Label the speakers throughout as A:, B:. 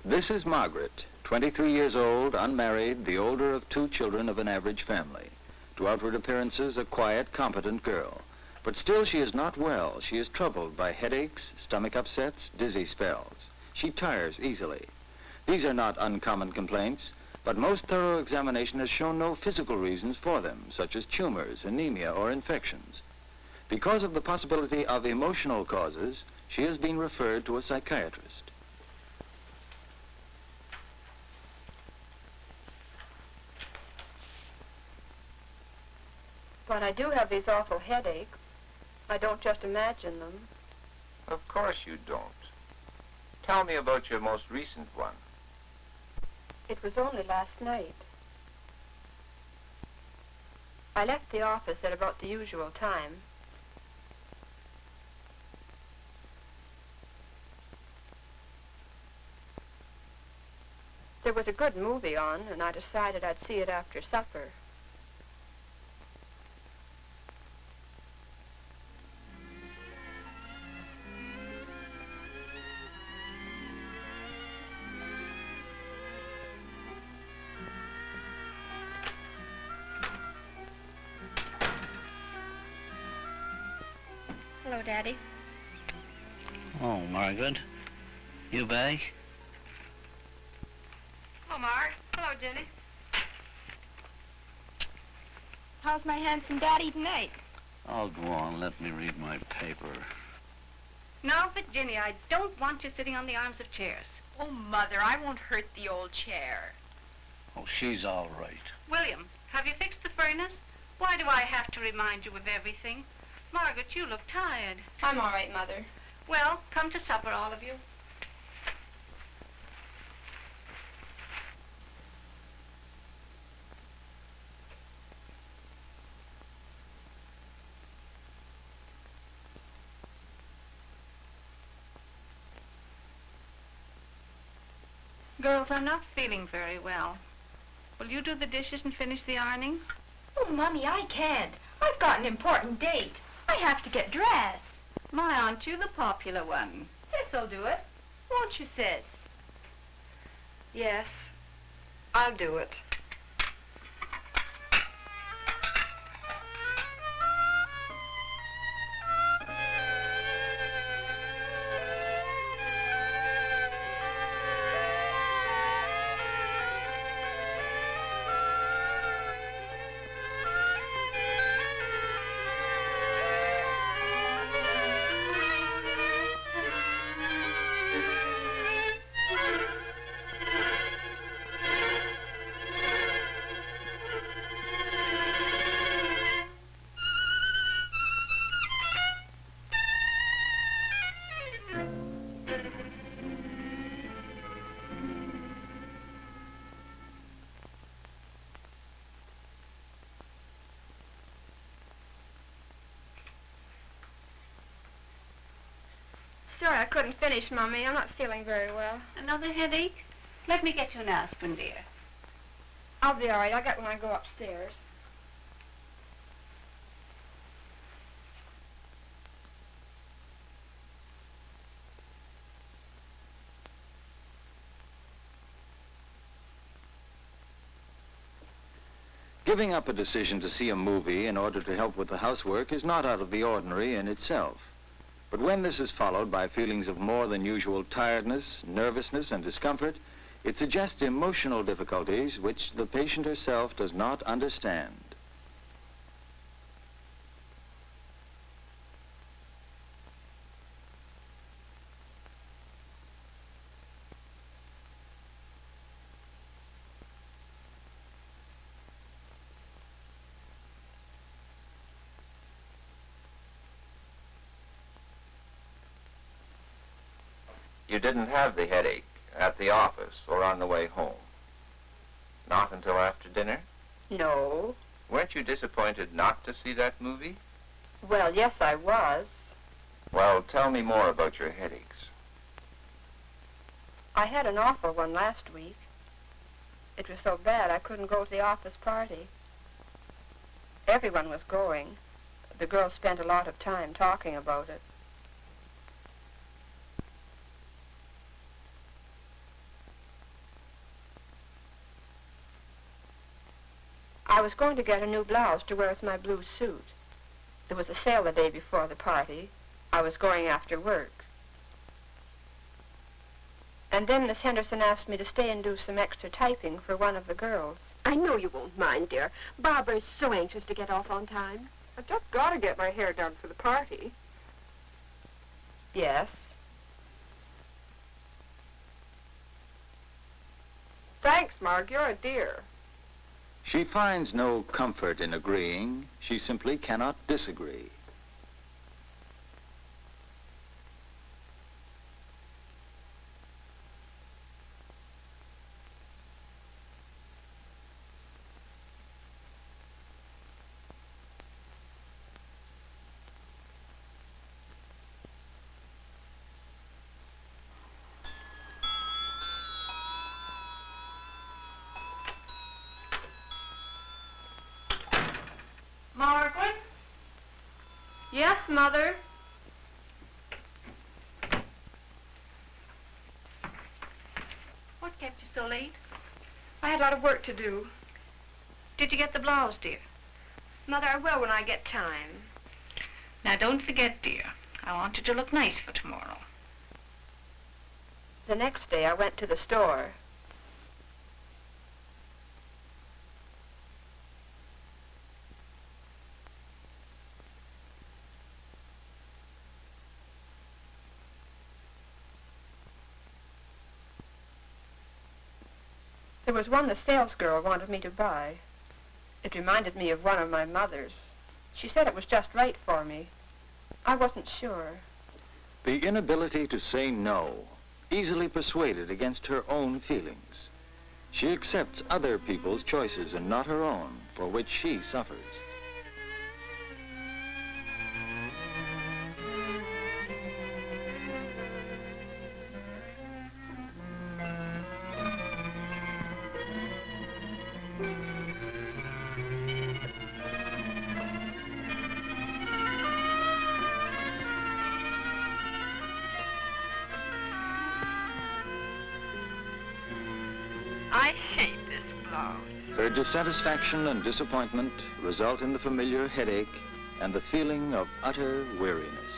A: This is Margaret, 23 years old, unmarried, the older of 2 children of an average family. To outward appearances, a quiet, competent girl. But still she is not well. She is troubled by headaches, stomach upsets, dizzy spells. She tires easily. These are not uncommon complaints, but most thorough examination has shown no physical reasons for them, such as tumors, anemia, or infections. Because of the possibility of emotional causes, she has been referred to a psychiatrist.
B: But I do have these awful headaches. I don't just imagine them.
C: Of course you don't. Tell me about your most recent one.
B: It was only last night. I left the office at about the usual time. There was a good movie on, and I decided I'd see it after supper. Hello, Daddy.
D: Oh, Margaret. You back?
B: Hello, Mar. Hello, Jenny. How's my handsome daddy tonight?
D: Oh, go on. Let me read my paper.
E: No, but Ginny, I don't want you sitting on the arms of chairs.
F: Oh, Mother, I won't hurt the old chair.
D: Oh, she's all right.
E: William, have you fixed the furnace? Why do I have to remind you of everything? Margaret, you look tired.
B: I'm all right, Mother.
E: Well, come to supper, all of you. Girls, I'm not feeling very well. Will you do the dishes and finish the ironing?
F: Oh, Mommy, I can't. I've got an important date. I have to get dressed.
E: My, aren't you the popular one?
F: Sis'll do it. Won't you, Sis?
B: Yes, I'll do it. Sorry I couldn't finish, Mommy. I'm not feeling very well.
E: Another headache? Let me get you an aspirin, dear.
B: I'll be all right. I'll get when I go upstairs.
A: Giving up a decision to see a movie in order to help with the housework is not out of the ordinary in itself. But when this is followed by feelings of more than usual tiredness, nervousness, and discomfort, it suggests emotional difficulties which the patient herself does not understand.
C: You didn't have the headache at the office or on the way home? Not until after dinner?
B: No.
C: Weren't you disappointed not to see that movie?
B: Well, yes, I was.
C: Well, tell me more about your headaches.
B: I had an awful one last week. It was so bad I couldn't go to the office party. Everyone was going. The girls spent a lot of time talking about it. I was going to get a new blouse to wear with my blue suit. There was a sale the day before the party. I was going after work. And then Miss Henderson asked me to stay and do some extra typing for one of the girls.
G: I know you won't mind, dear. Barbara is so anxious to get off on time.
B: I've just got to get my hair done for the party. Yes. Thanks, Marg. You're a dear.
A: She finds no comfort in agreeing. She simply cannot disagree.
E: Margaret?
B: Yes, Mother.
E: What kept you so late?
B: I had a lot of work to do.
E: Did you get the blouse, dear?
B: Mother, I will when I get time.
E: Now, don't forget, dear. I want you to look nice for tomorrow.
B: The next day I went to the store. There was one the salesgirl wanted me to buy. It reminded me of one of my mother's. She said it was just right for me. I wasn't sure.
A: The inability to say no, easily persuaded against her own feelings. She accepts other people's choices and not her own, for which she suffers.
E: I hate this blouse.
A: Her dissatisfaction and disappointment result in the familiar headache and the feeling of utter weariness.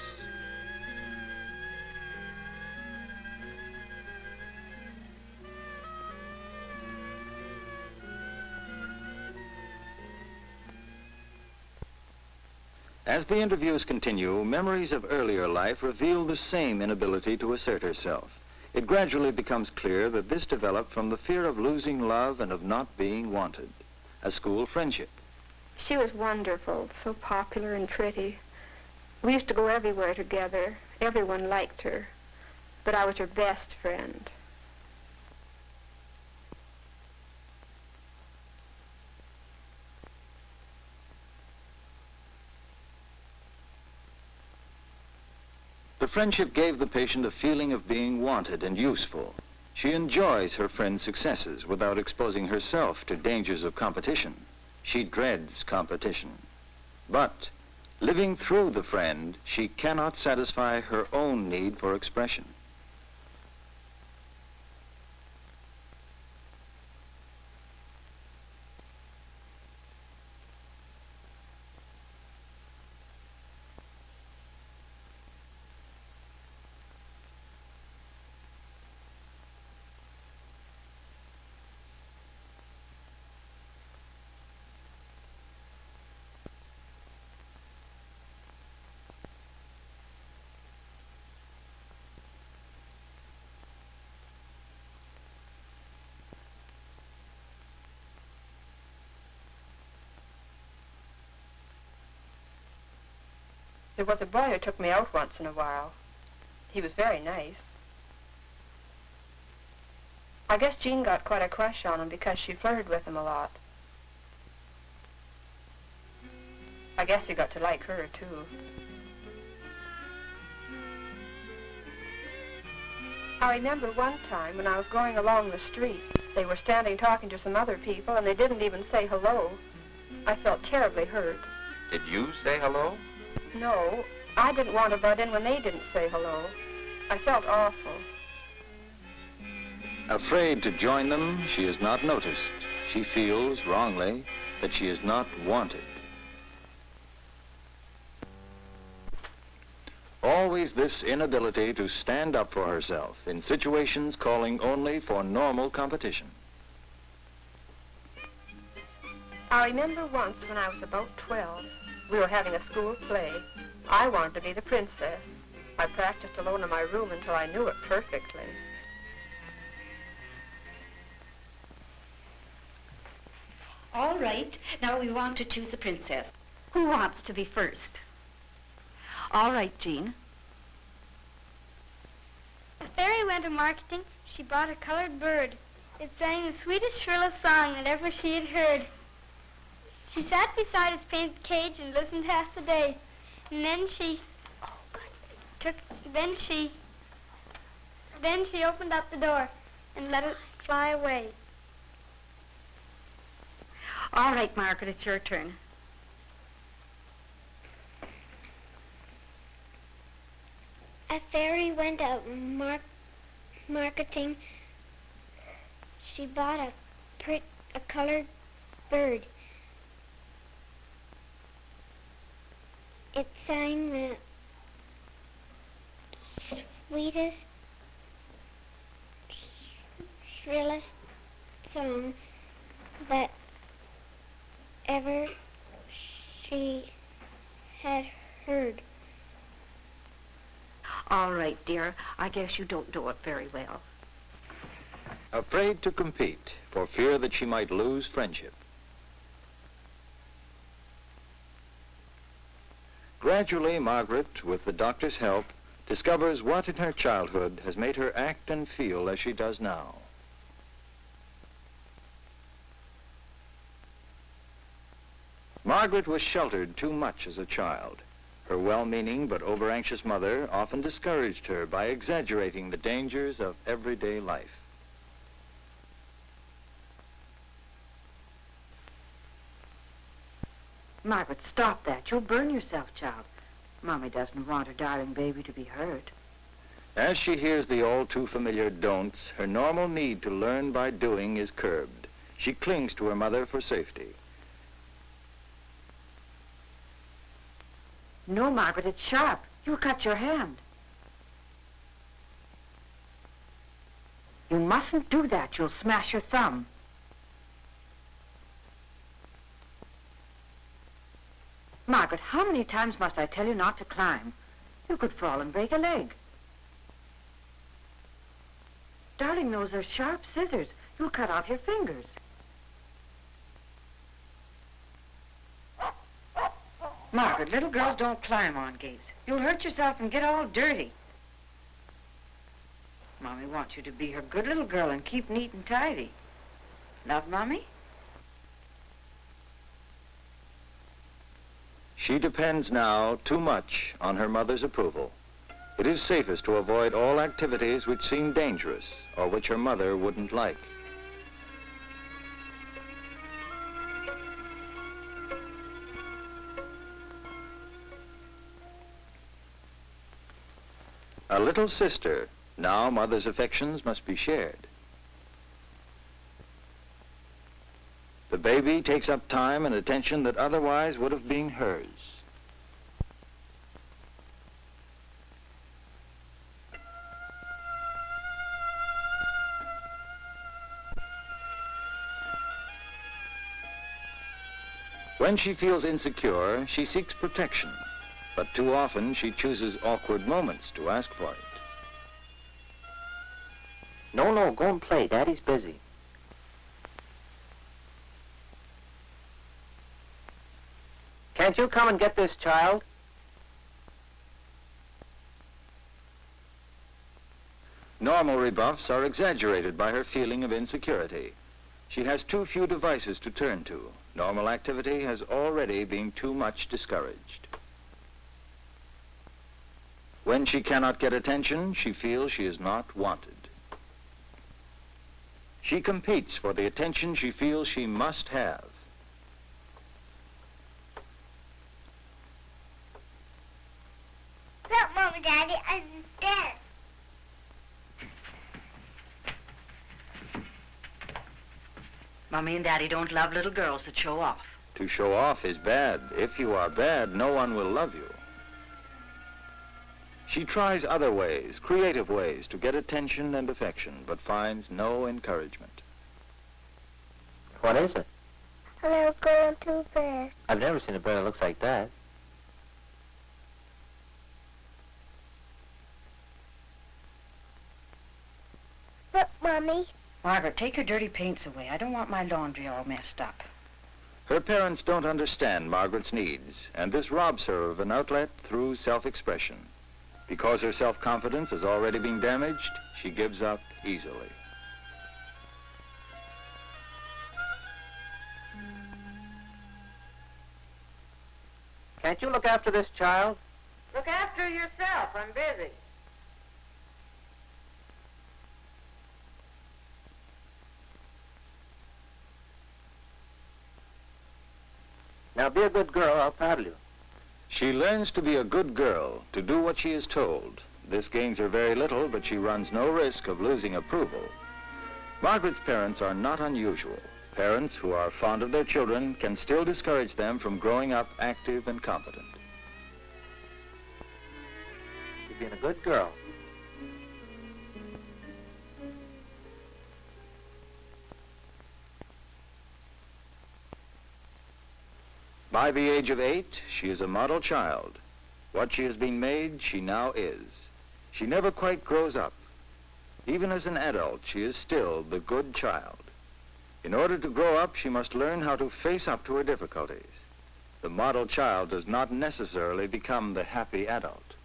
A: As the interviews continue, memories of earlier life reveal the same inability to assert herself. It gradually becomes clear that this developed from the fear of losing love and of not being wanted. A school friendship.
B: She was wonderful, so popular and pretty. We used to go everywhere together. Everyone liked her. But I was her best friend.
A: The friendship gave the patient a feeling of being wanted and useful. She enjoys her friend's successes without exposing herself to dangers of competition. She dreads competition. But, living through the friend, she cannot satisfy her own need for expression.
B: There was a boy who took me out once in a while. He was very nice. I guess Jean got quite a crush on him because she flirted with him a lot. I guess he got to like her, too. I remember one time when I was going along the street, they were standing talking to some other people, and they didn't even say hello. I felt terribly hurt.
C: Did you say hello?
B: No, I didn't want to butt in when they didn't say hello. I felt awful.
A: Afraid to join them, she is not noticed. She feels, wrongly, that she is not wanted. Always this inability to stand up for herself in situations calling only for normal competition.
B: I remember once when I was about 12, we were having a school play. I wanted to be the princess. I practiced alone in my room until I knew it perfectly.
H: All right, now we want to choose a princess. Who wants to be first? All right, Jean.
I: A fairy went to marketing. She bought a colored bird. It sang the sweetest, shrillest song that ever she had heard. She sat beside its painted cage and listened half the day. And then she opened up the door and let it fly away.
H: All right, Margaret, it's your turn.
I: A fairy went out marketing. She bought a colored bird. It sang the sweetest, shrillest song that ever she had heard.
H: All right, dear. I guess you don't do it very well.
A: Afraid to compete for fear that she might lose friendship. Gradually, Margaret, with the doctor's help, discovers what in her childhood has made her act and feel as she does now. Margaret was sheltered too much as a child. Her well-meaning but over-anxious mother often discouraged her by exaggerating the dangers of everyday life.
H: Margaret, stop that. You'll burn yourself, child. Mommy doesn't want her darling baby to be hurt.
A: As she hears the all-too-familiar don'ts, her normal need to learn by doing is curbed. She clings to her mother for safety.
H: No, Margaret, it's sharp. You'll cut your hand. You mustn't do that. You'll smash your thumb. Margaret, how many times must I tell you not to climb? You could fall and break a leg. Darling, those are sharp scissors. You'll cut off your fingers. Margaret, little girls don't climb on gates. You'll hurt yourself and get all dirty. Mommy wants you to be her good little girl and keep neat and tidy. Love, Mommy?
A: She depends now too much on her mother's approval. It is safest to avoid all activities which seem dangerous or which her mother wouldn't like. A little sister. Now mother's affections must be shared. The baby takes up time and attention that otherwise would have been hers. When she feels insecure, she seeks protection, but too often she chooses awkward moments to ask for it.
J: No, go and play. Daddy's busy. Can't you come and get this child?
A: Normal rebuffs are exaggerated by her feeling of insecurity. She has too few devices to turn to. Normal activity has already been too much discouraged. When she cannot get attention, she feels she is not wanted. She competes for the attention she feels she must have.
I: Look, Mama, Daddy, I'm dead.
H: Mommy and Daddy don't love little girls that show off.
A: To show off is bad. If you are bad, no one will love you. She tries other ways, creative ways, to get attention and affection, but finds no encouragement.
J: What is it?
I: A little girl and two bears.
J: I've never seen a bear that looks like that.
I: Look, Mommy.
H: Margaret, take your dirty paints away. I don't want my laundry all messed up.
A: Her parents don't understand Margaret's needs, and this robs her of an outlet through self-expression. Because her self-confidence has already been damaged, she gives up easily.
J: Can't you look after this child?
H: Look after yourself. I'm busy.
J: Now be a good girl, I'll paddle you.
A: She learns to be a good girl, to do what she is told. This gains her very little, but she runs no risk of losing approval. Margaret's parents are not unusual. Parents who are fond of their children can still discourage them from growing up active and competent.
J: You're being a good girl.
A: By the age of 8, she is a model child. What she has been made, she now is. She never quite grows up. Even as an adult, she is still the good child. In order to grow up, she must learn how to face up to her difficulties. The model child does not necessarily become the happy adult.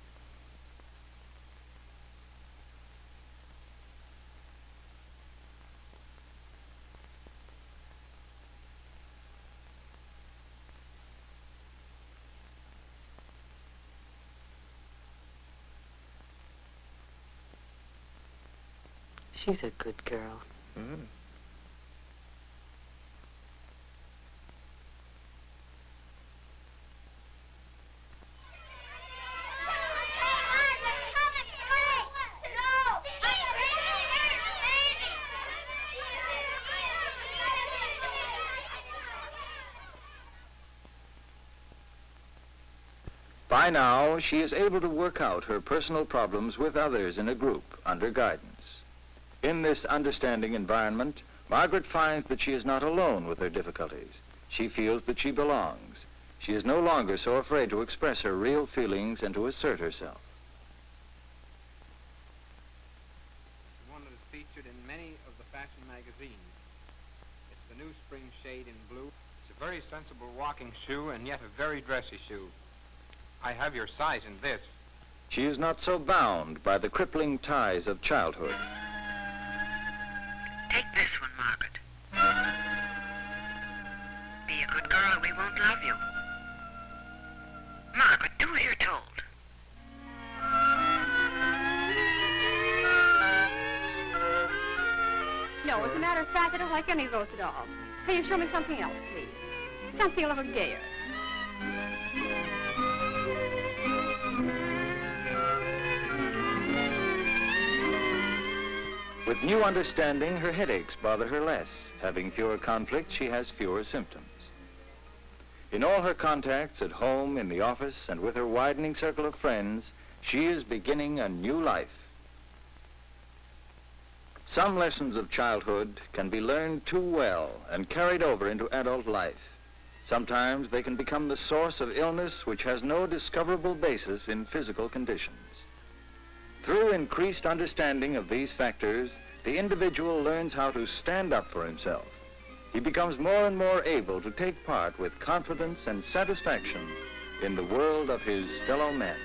J: She's a good girl. Mm.
A: By now, she is able to work out her personal problems with others in a group under guidance. In this understanding environment, Margaret finds that she is not alone with her difficulties. She feels that she belongs. She is no longer so afraid to express her real feelings and to assert herself.
K: One that is featured in many of the fashion magazines. It's the new spring shade in blue. It's a very sensible walking shoe and yet a very dressy shoe. I have your size in this.
A: She is not so bound by the crippling ties of childhood.
H: Take this one, Margaret. Be a good girl, we won't love you. Margaret, do as you're told.
B: No, as a matter of fact, I don't like any of those at all. Can you show me something else, please? Something a little gayer.
A: With new understanding, her headaches bother her less. Having fewer conflicts, she has fewer symptoms. In all her contacts at home, in the office, and with her widening circle of friends, she is beginning a new life. Some lessons of childhood can be learned too well and carried over into adult life. Sometimes they can become the source of illness which has no discoverable basis in physical conditions. Through increased understanding of these factors, the individual learns how to stand up for himself. He becomes more and more able to take part with confidence and satisfaction in the world of his fellow men.